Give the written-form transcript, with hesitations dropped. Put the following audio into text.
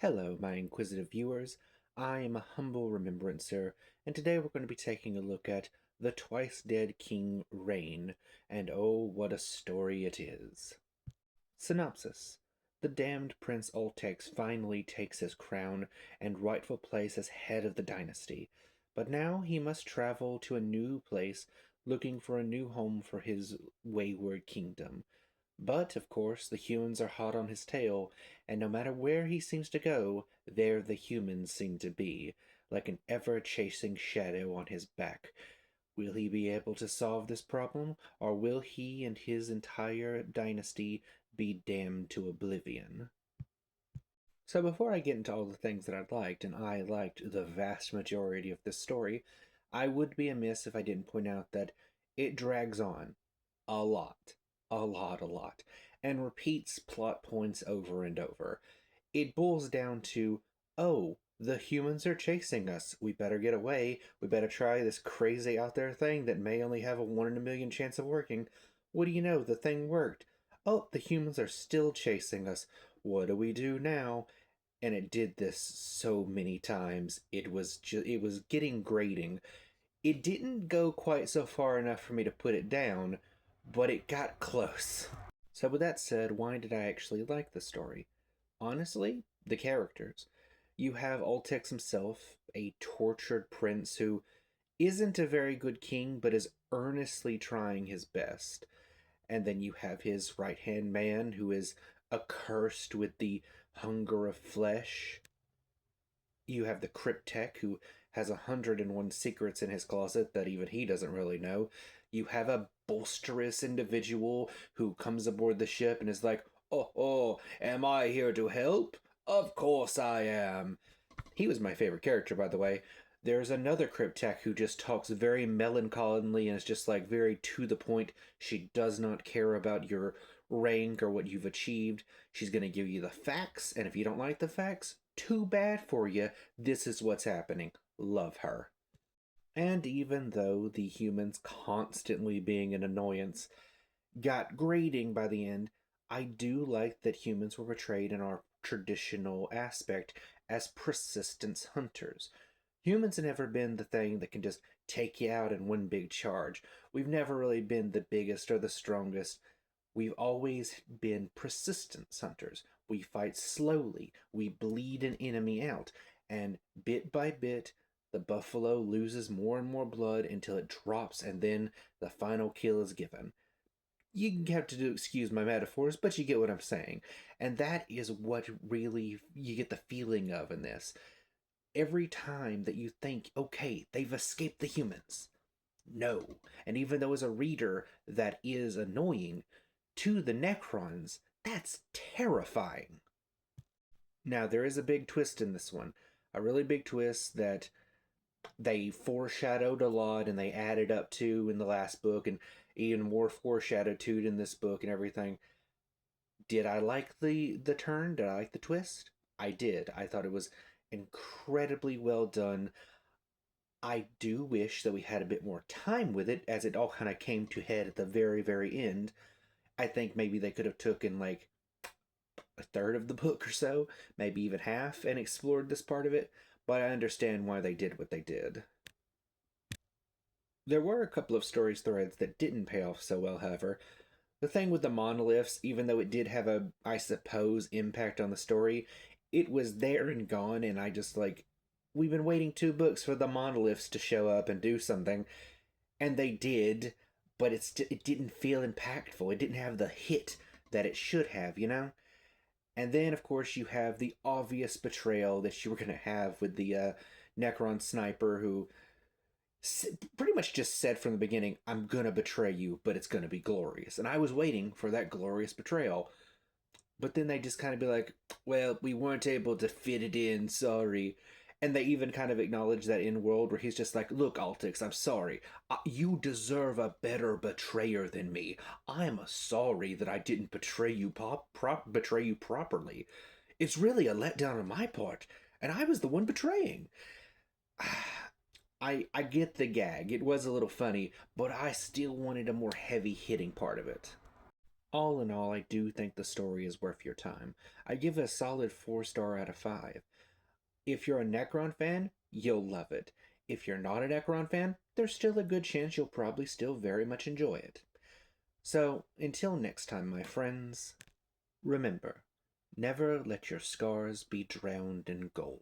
Hello, my inquisitive viewers. I am a humble remembrancer, and today we're going to be taking a look at the twice dead King Rain, and oh, what a story it is. Synopsis. The damned Prince Ultex finally takes his crown and rightful place as head of the dynasty, but now he must travel to a new place looking for a new home for his wayward kingdom. But, of course, the humans are hot on his tail, and no matter where he seems to go, there the humans seem to be, like an ever-chasing shadow on his back. Will he be able to solve this problem, or will he and his entire dynasty be damned to oblivion? So before I get into all the things that and I liked the vast majority of this story, I would be amiss if I didn't point out that it drags on a lot, a lot, and repeats plot points over and over. It boils down to, oh, the humans are chasing us. We better get away. We better try this crazy out there thing that may only have a 1 in a million chance of working. What do you know? The thing worked. Oh, the humans are still chasing us. What do we do now? And it did this so many times. It was getting grating. It didn't go quite so far enough for me to put it down, but it got close. So with that said, why did I actually like the story? Honestly, the characters. You have Ultex himself, a tortured prince who isn't a very good king, but is earnestly trying his best. And then you have his right hand man, who is accursed with the hunger of flesh. You have the Cryptech, who has 101 secrets in his closet that even he doesn't really know. You have a boisterous individual who comes aboard the ship and is like, oh, am I here to help? Of course I am. He was my favorite character, by the way. There's another Cryptech who just talks very melancholy and is just like very to the point. She does not care about your rank or what you've achieved. She's going to give you the facts, and if you don't like the facts, too bad for you. This is what's happening. Love her. And even though the humans constantly being an annoyance got grating by the end, I do like that humans were portrayed in our traditional aspect as persistence hunters. Humans have never been the thing that can just take you out in one big charge. We've never really been the biggest or the strongest. We've always been persistence hunters. We fight slowly. We bleed an enemy out. And bit by bit, the buffalo loses more and more blood until it drops, and then the final kill is given. You have to excuse my metaphors, but you get what I'm saying. And that is what really you get the feeling of in this. Every time that you think, okay, they've escaped the humans. No. And even though as a reader that is annoying, to the Necrons, that's terrifying. Now, there is a big twist in this one. A really big twist that they foreshadowed a lot and they added up to in the last book, and even more foreshadowed to in this book and everything. Did I like the turn? Did I like the twist? I did. I thought it was incredibly well done. I do wish that we had a bit more time with it, as it all kind of came to head at the very, very end. I think maybe they could have taken like a third of the book or so, maybe even half, and explored this part of it, but I understand why they did what they did. There were a couple of stories threads that didn't pay off so well, however. The thing with the monoliths, even though it did have a, I suppose, impact on the story, it was there and gone, and I just like, we've been waiting 2 books for the monoliths to show up and do something, and they did, but it didn't feel impactful. It didn't have the hit that it should have, you know? And then, of course, you have the obvious betrayal that you were going to have with the Necron sniper who pretty much just said from the beginning, I'm going to betray you, but it's going to be glorious. And I was waiting for that glorious betrayal. But then they just kind of be like, well, we weren't able to fit it in, sorry. And they even kind of acknowledge that in world where he's just like, look, Altix, I'm sorry. You deserve a better betrayer than me. I'm sorry that I didn't betray you betray you properly. It's really a letdown on my part, and I was the one betraying. I get the gag. It was a little funny, but I still wanted a more heavy hitting part of it. All in all, I do think the story is worth your time. I give it a solid 4 star out of 5. If you're a Necron fan, you'll love it. If you're not a Necron fan, there's still a good chance you'll probably still very much enjoy it. So, until next time, my friends, remember, never let your scars be drowned in gold.